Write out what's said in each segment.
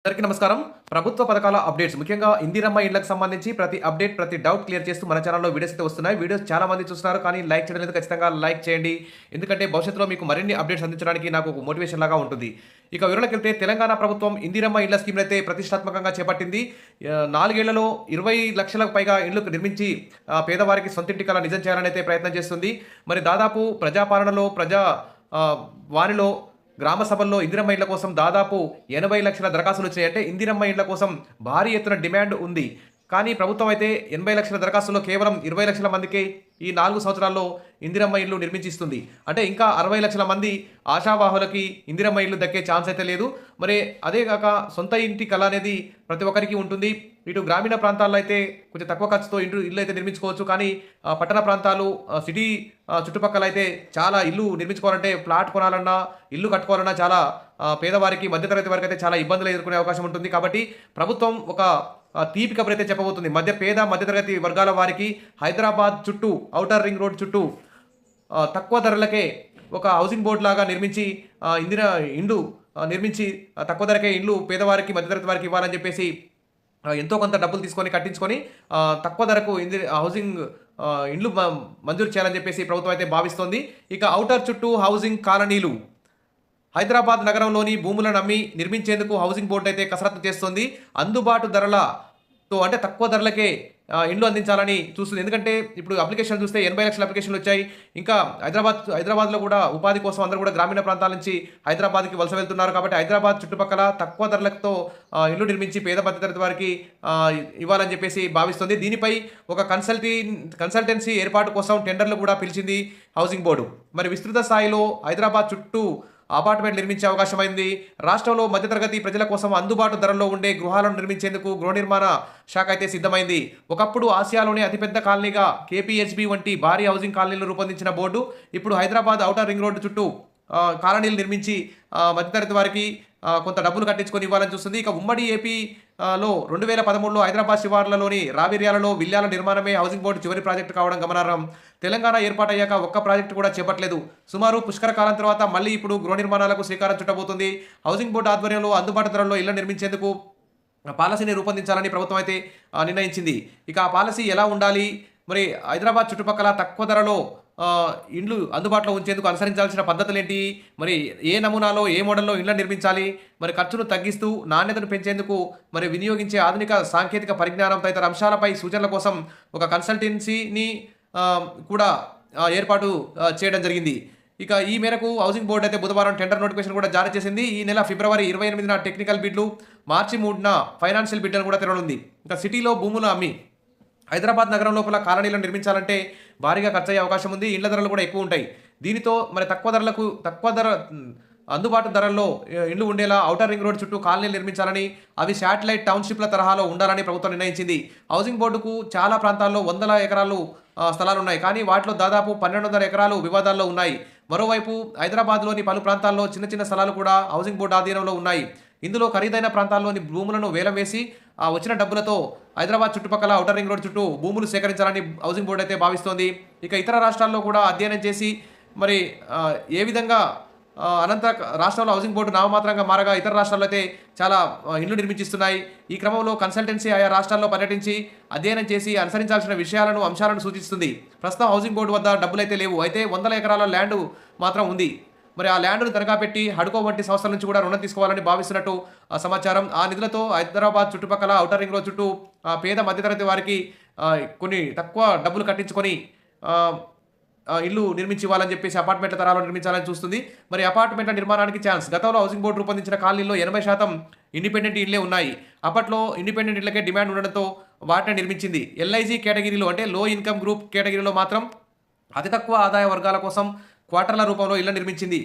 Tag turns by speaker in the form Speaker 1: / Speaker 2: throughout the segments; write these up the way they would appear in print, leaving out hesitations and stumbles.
Speaker 1: అందరికీ నమస్కారం. ప్రభుత్వ పథకాల అప్డేట్స్ ముఖ్యంగా ఇందిరమ్మ ఇళ్లకు సంబంధించి ప్రతి అప్డేట్, ప్రతి డౌట్ క్లియర్ చేస్తూ మన ఛానెల్‌లో వీడియోస్ అయితే వస్తున్నాయి. వీడియోస్ చాలా మంది చూస్తున్నారు కానీ లైక్ చేయడం లేదు. ఖచ్చితంగా లైక్ చేయండి. ఎందుకంటే భవిష్యత్తులో మీకు మరిన్ని అప్డేట్స్ అందించడానికి నాకు ఒక మోటివేషన్ లాగా ఉంటుంది. ఇక వివరాలకెళ్తే తెలంగాణ ప్రభుత్వం ఇందిరమ్మ ఇళ్ల స్కీమ్‌నైతే ప్రతిష్టాత్మకంగా చేపట్టింది. 4 ఏళ్లలో 20 లక్షలకు పైగా ఇళ్లు నిర్మించి పేదవారికి సొంతింటి కల నిజం చేయాలని అయితే ప్రయత్నం చేస్తుంది. మరి దాదాపు ప్రజాపాలనలో వారిలో గ్రామ సభల్లో ఇందిరమ్మ ఇళ్ల కోసం దాదాపు 80 లక్షల దరఖాస్తులు వచ్చాయి. అంటే ఇందిరమ్మ ఇళ్ల కోసం భారీ ఎత్తున డిమాండ్ ఉంది. కానీ ప్రభుత్వం అయితే 80 లక్షల దరఖాస్తుల్లో కేవలం 20 లక్షల మందికే ఈ 4 సంవత్సరాల్లో ఇందిరమ్మ ఇల్లు నిర్మించిస్తుంది. అంటే ఇంకా 60 లక్షల మంది ఆశావాహులకి ఇందిరమ్మ ఇల్లు దక్కే ఛాన్స్ అయితే లేదు. మరి అదే కాక సొంత ఇంటి కల అనేది ప్రతి ఒక్కరికి ఉంటుంది. ఇటు గ్రామీణ ప్రాంతాల్లో అయితే కొంచెం తక్కువ ఖర్చుతో ఇల్లు అయితే నిర్మించుకోవచ్చు. కానీ పట్టణ ప్రాంతాలు, సిటీ చుట్టుపక్కల అయితే చాలా ఇల్లు నిర్మించుకోవాలంటే ప్లాట్ కొనాలన్నా, ఇల్లు కట్టుకోవాలన్నా చాలా పేదవారికి, మధ్యతరగతి వారికి అయితే చాలా ఇబ్బందులు ఎదుర్కొనే అవకాశం ఉంటుంది. కాబట్టి ప్రభుత్వం ఒక తీపి కబురైతే చెప్పబోతుంది. మధ్యతరగతి వర్గాల వారికి హైదరాబాద్ చుట్టూ, ఔటర్ రింగ్ రోడ్ చుట్టూ తక్కువ ధరలకే ఒక హౌసింగ్ బోర్డ్ లాగా నిర్మించి ఇండ్లు నిర్మించి తక్కువ ధరకే ఇండ్లు పేదవారికి, మధ్యతరగతి వారికి ఇవ్వాలని చెప్పేసి ఎంతో కొంత డబ్బులు తీసుకొని కట్టించుకొని తక్కువ ధరకు హౌసింగ్ ఇండ్లు మంజూరు చేయాలని చెప్పేసి ప్రభుత్వం అయితే భావిస్తోంది. ఇక ఔటర్ చుట్టూ హౌసింగ్ కాలనీలు, హైదరాబాద్ నగరంలోని భూములను అమ్మి నిర్మించేందుకు హౌసింగ్ బోర్డు అయితే కసరత్తు చేస్తోంది. అందుబాటు ధరలతో అంటే తక్కువ ధరలకే ఇండ్లు అందించాలని చూస్తుంది. ఎందుకంటే ఇప్పుడు అప్లికేషన్లు చూస్తే 80 లక్షల అప్లికేషన్లు వచ్చాయి. ఇంకా హైదరాబాద్లో కూడా ఉపాధి కోసం అందరూ కూడా గ్రామీణ ప్రాంతాల నుంచి హైదరాబాద్కి వలస వెళ్తున్నారు. కాబట్టి హైదరాబాద్ చుట్టుపక్కల తక్కువ ధరలతో ఇల్లు నిర్మించి పేద మధ్యతరగతి వారికి ఇవ్వాలని చెప్పేసి భావిస్తుంది. దీనిపై ఒక కన్సల్టెన్సీ ఏర్పాటు కోసం టెండర్లు కూడా పిలిచింది హౌసింగ్ బోర్డు. మరి విస్తృత స్థాయిలో హైదరాబాద్ చుట్టూ అపార్ట్మెంట్ నిర్మించే అవకాశమైంది. రాష్ట్రంలో మధ్యతరగతి ప్రజల కోసం అందుబాటు ధరల్లో ఉండే గృహాలను నిర్మించేందుకు గృహ నిర్మాణ శాఖ అయితే సిద్ధమైంది. ఒకప్పుడు ఆసియాలోనే అతిపెద్ద కాలనీగా కేపీహెచ్బీ వంటి భారీ హౌసింగ్ కాలనీలు రూపొందించిన బోర్డు ఇప్పుడు హైదరాబాద్ ఔటర్ రింగ్ రోడ్డు చుట్టూ కాలనీలు నిర్మించి మధ్యతరగతి వారికి కొంత డబ్బులు కట్టించుకొని ఇవ్వాలని చూస్తుంది. ఇక ఉమ్మడి ఏపీలో 2013లో హైదరాబాద్ శివార్లలోని రావిర్యాలలో విల్లాల నిర్మాణమే హౌసింగ్ బోర్డు చివరి ప్రాజెక్టు కావడం గమనార్హం. తెలంగాణ ఏర్పాటయ్యాక ఒక్క ప్రాజెక్టు కూడా చేపట్టలేదు. సుమారు పుష్కర కాలం తర్వాత మళ్ళీ ఇప్పుడు గృహ నిర్మాణాలకు శ్రీకారం చుట్టబోతుంది. హౌసింగ్ బోర్డు ఆధ్వర్యంలో అందుబాటు ధరల్లో ఇళ్లు నిర్మించేందుకు పాలసీని రూపొందించాలని ప్రభుత్వం అయితే నిర్ణయించింది. ఇక ఆ పాలసీ ఎలా ఉండాలి, మరి హైదరాబాద్ చుట్టుపక్కల తక్కువ ధరలో ఇండ్లు అందుబాటులో ఉంచేందుకు అనుసరించాల్సిన పద్ధతులేంటి, మరి ఏ నమూనాలో ఏ మోడల్లో ఇండ్లను నిర్మించాలి, మరి ఖర్చును తగ్గిస్తూ నాణ్యతను పెంచేందుకు మరి వినియోగించే ఆధునిక సాంకేతిక పరిజ్ఞానం తదితర అంశాలపై సూచనల కోసం ఒక కన్సల్టెన్సీని కూడా ఏర్పాటు చేయడం జరిగింది. ఇక ఈ మేరకు హౌసింగ్ బోర్డు అయితే బుధవారం టెండర్ నోటిఫికేషన్ కూడా జారీ చేసింది. ఈ నెల ఫిబ్రవరి 28న టెక్నికల్ బిడ్లు, మార్చి 3న ఫైనాన్షియల్ బిడ్లను కూడా తెరవనుంది. ఇంకా సిటీలో భూములు అమ్మి హైదరాబాద్ నగరం లోపల కాలనీలను నిర్మించాలంటే భారీగా ఖర్చయ్యే అవకాశం ఉంది. ఇండ్ల ధరలు కూడా ఎక్కువ ఉంటాయి. దీనితో మరి తక్కువ ధర అందుబాటు ధరల్లో ఇండ్లు ఉండేలా ఔటర్ రింగ్ రోడ్ చుట్టూ కాలనీలు నిర్మించాలని, అవి శాటిలైట్ టౌన్షిప్ల తరహాలో ఉండాలని ప్రభుత్వం నిర్ణయించింది. హౌసింగ్ బోర్డుకు చాలా ప్రాంతాల్లో వందల ఎకరాలు స్థలాలు ఉన్నాయి. కానీ వాటిలో దాదాపు 1200 ఎకరాలు వివాదాల్లో ఉన్నాయి. మరోవైపు హైదరాబాద్లోని పలు ప్రాంతాల్లో చిన్న చిన్న స్థలాలు కూడా హౌసింగ్ బోర్డు ఆధీనంలో ఉన్నాయి. ఇందులో ఖరీదైన ప్రాంతాల్లోని భూములను వేలం వేసి వచ్చిన డబ్బులతో హైదరాబాద్ చుట్టుపక్కల ఔటర్ రింగ్ రోడ్ చుట్టూ భూములు సేకరించాలని హౌసింగ్ బోర్డు అయితే భావిస్తోంది. ఇక ఇతర రాష్ట్రాల్లో కూడా అధ్యయనం చేసి మరి ఏ విధంగా రాష్ట్రంలో హౌసింగ్ బోర్డు నామమాత్రంగా మారగా ఇతర రాష్ట్రాల్లో అయితే చాలా ఇండ్లు నిర్మించిస్తున్నాయి. ఈ క్రమంలో కన్సల్టెన్సీ ఆయా రాష్ట్రాల్లో పర్యటించి అధ్యయనం చేసి అనుసరించాల్సిన అంశాలను సూచిస్తుంది. ప్రస్తుతం హౌసింగ్ బోర్డు వద్ద డబ్బులైతే లేవు. అయితే వందల ఎకరాల ల్యాండ్ మాత్రం ఉంది. మరి ఆ ల్యాండ్ను తనఖా పెట్టి హడ్కో వంటి సంస్థల నుంచి కూడా రుణం తీసుకోవాలని భావిస్తున్నట్టు సమాచారం. ఆ నిధులతో హైదరాబాద్ చుట్టుపక్కల ఔటర్ రింగ్ రోడ్ చుట్టూ పేద మధ్యతరగతి వారికి కొన్ని తక్కువ డబ్బులు కట్టించుకొని ఇల్లు నిర్మించి ఇవ్వాలని చెప్పేసి అపార్ట్మెంట్ల తరాలో నిర్మించాలని చూస్తుంది. మరి అపార్ట్మెంట్ల నిర్మాణానికి ఛాన్స్. గతంలో హౌసింగ్ బోర్డు రూపొందించిన కాలనీల్లో 80% ఇండిపెండెంట్ ఇళ్లే ఉన్నాయి. అప్పట్లో ఇండిపెండెంట్ ఇళ్లకే డిమాండ్ ఉండడంతో వాటిని నిర్మించింది. ఎల్ఐజీ కేటగిరీలో అంటే లో ఇన్కమ్ గ్రూప్ కేటగిరీలో మాత్రం అతి తక్కువ ఆదాయ వర్గాల కోసం క్వార్టర్ల రూపంలో ఇళ్ల నిర్మించింది.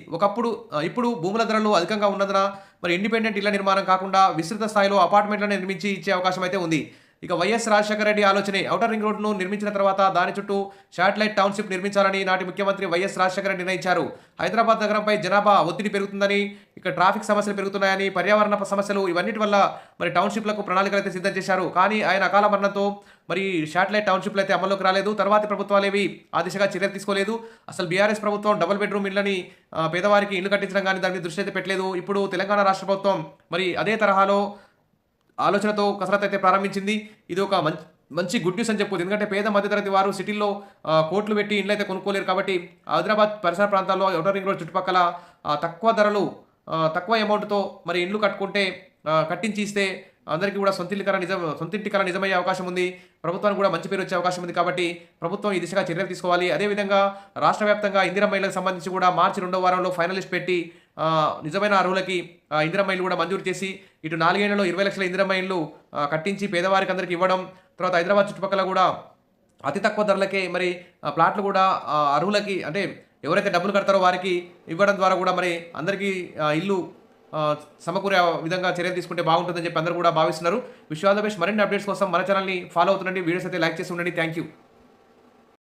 Speaker 1: ఇప్పుడు భూముల ధరలు అధికంగా ఉన్నందున మరి ఇండిపెండెంట్ ఇళ్ల నిర్మాణం కాకుండా విస్తృత స్థాయిలో అపార్ట్మెంట్లను నిర్మించి ఇచ్చే అవకాశం అయితే ఉంది. ఇక వైఎస్ రాజశేఖర రెడ్డి ఆలోచనే ఔటర్ రింగ్ రోడ్ను నిర్మించిన తర్వాత దాని చుట్టూ శాటిలైట్ టౌన్షిప్ నిర్మించాలని నాటి ముఖ్యమంత్రి వైఎస్ రాజశేఖర రెడ్డి నిర్ణయించారు. హైదరాబాద్ నగరంపై జనాభా ఒత్తిడి పెరుగుతుందని, ఇక ట్రాఫిక్ సమస్యలు పెరుగుతున్నాయని, పర్యావరణ సమస్యలు ఇవన్నిటి వల్ల మరి టౌన్షిప్లకు ప్రణాళికలు అయితే సిద్ధం చేశారు. కానీ ఆయన అకాల మరణంతో మరి శాటిలైట్ టౌన్షిప్లు అయితే అమల్లోకి రాలేదు. తర్వాతి ప్రభుత్వాలు ఏవి ఆ దిశగా చర్యలు తీసుకోలేదు. అసలు బీఆర్ఎస్ ప్రభుత్వం డబుల్ బెడ్రూమ్ ఇళ్లని పేదవారికి ఇల్లు కట్టించడం కానీ దాని మీద దృష్టి అయితే పెట్టలేదు. ఇప్పుడు తెలంగాణ రాష్ట్ర ప్రభుత్వం మరి అదే తరహాలో ఆలోచనతో కసరత్తు అయితే ప్రారంభించింది. ఇది ఒక మంచి గుడ్ న్యూస్ అని చెప్పొచ్చు. ఎందుకంటే పేద మధ్యతరగతి వారు సిటీల్లో కోట్లు పెట్టి ఇండ్లయితే కొనుక్కోలేరు కాబట్టి హైదరాబాద్ పరిసర ప్రాంతాల్లో ఔటర్ రింగ్ రోడ్ చుట్టుపక్కల తక్కువ ధరలు తక్కువ అమౌంట్‌తో మరి ఇండ్లు కట్టుకుంటే కట్టించి ఇస్తే అందరికీ కూడా సొంతింటి కల నిజమయ్యే అవకాశం ఉంది. ప్రభుత్వానికి కూడా మంచి పేరు వచ్చే అవకాశం ఉంది కాబట్టి ప్రభుత్వం ఈ దిశగా చర్యలు తీసుకోవాలి. అదేవిధంగా రాష్ట్ర వ్యాప్తంగా ఇందిరమ్మ ఇళ్లకు సంబంధించి కూడా మార్చి రెండో వారంలో ఫైనల్ లిస్ట్ పెట్టి నిజమైన అర్హులకి ఇందిరమ్మ ఇల్లు కూడా మంజూరు చేసి ఇటు 4 ఏళ్లలో 20 లక్షల ఇందిరమ్మ ఇల్లు కట్టించి పేదవారికి అందరికి ఇవ్వడం. తర్వాత హైదరాబాద్ చుట్టుపక్కల కూడా అతి తక్కువ ధరలకే మరి ప్లాట్లు కూడా అర్హులకి అంటే ఎవరైతే డబ్బులు కడతారో వారికి ఇవ్వడం ద్వారా కూడా మరి అందరికీ ఇల్లు సమకూరే విధంగా చర్యలు తీసుకుంటే బాగుంటుందని చెప్పి అందరూ కూడా భావిస్తున్నారు. Wish you all the best. మరిన్ని అప్డేట్స్ కోసం మన ఛానల్‌ని ఫాలో అవుతుండండి. వీడియోస్ అయితే లైక్ చేసి ఉండండి. Thank you.